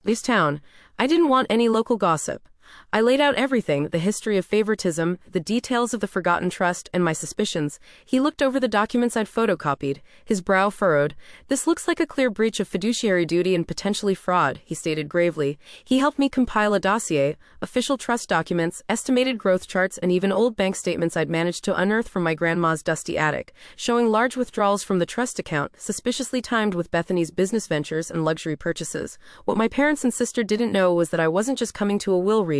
Leaves town. I didn't want any local gossip. I laid out everything, the history of favoritism, the details of the forgotten trust, and my suspicions. He looked over the documents I'd photocopied, his brow furrowed. This looks like a clear breach of fiduciary duty and potentially fraud, he stated gravely. He helped me compile a dossier, official trust documents, estimated growth charts, and even old bank statements I'd managed to unearth from my grandma's dusty attic, showing large withdrawals from the trust account, suspiciously timed with Bethany's business ventures and luxury purchases. What my parents and sister didn't know was that I wasn't just coming to a will reading.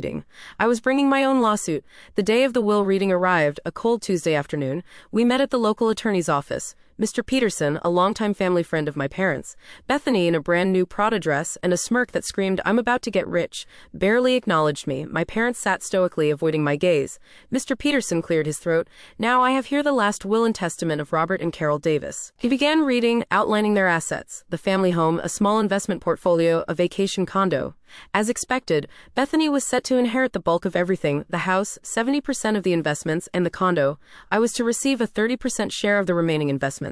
I was bringing my own lawsuit. The day of the will reading arrived, a cold Tuesday afternoon. We met at the local attorney's office. Mr. Peterson, a longtime family friend of my parents, Bethany in a brand new Prada dress and a smirk that screamed, "I'm about to get rich," barely acknowledged me. My parents sat stoically, avoiding my gaze. Mr. Peterson cleared his throat. "Now I have here the last will and testament of Robert and Carol Davis." He began reading, outlining their assets: the family home, a small investment portfolio, a vacation condo. As expected, Bethany was set to inherit the bulk of everything: the house, 70% of the investments, and the condo. I was to receive a 30% share of the remaining investments.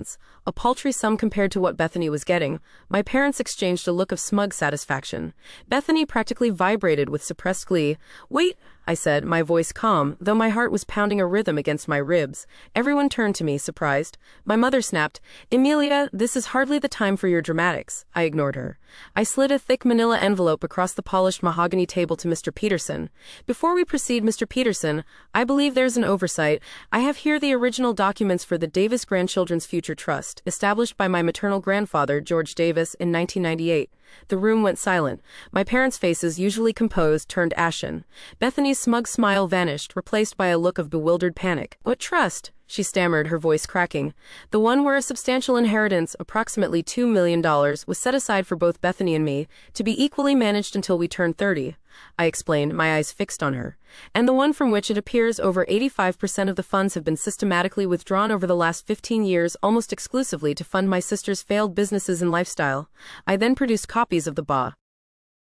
A paltry sum compared to what Bethany was getting. My parents exchanged a look of smug satisfaction. Bethany practically vibrated with suppressed glee. "Wait," I said, my voice calm, though my heart was pounding a rhythm against my ribs. Everyone turned to me, surprised. My mother snapped, "Emilia, this is hardly the time for your dramatics." I ignored her. I slid a thick manila envelope across the polished mahogany table to Mr. Peterson. "Before we proceed, Mr. Peterson, I believe there's an oversight. I have here the original documents for the Davis Grandchildren's Future Trust, established by my maternal grandfather, George Davis, in 1998. The room went silent. My parents' faces, usually composed, turned ashen. Bethany's smug smile vanished, replaced by a look of bewildered panic. "What trust?" she stammered, her voice cracking. "The one where a substantial inheritance, approximately $2 million, was set aside for both Bethany and me, to be equally managed until we turned 30. I explained, my eyes fixed on her. "And the one from which it appears over 85% of the funds have been systematically withdrawn over the last 15 years, almost exclusively to fund my sister's failed businesses and lifestyle." I then produced copies of the BA.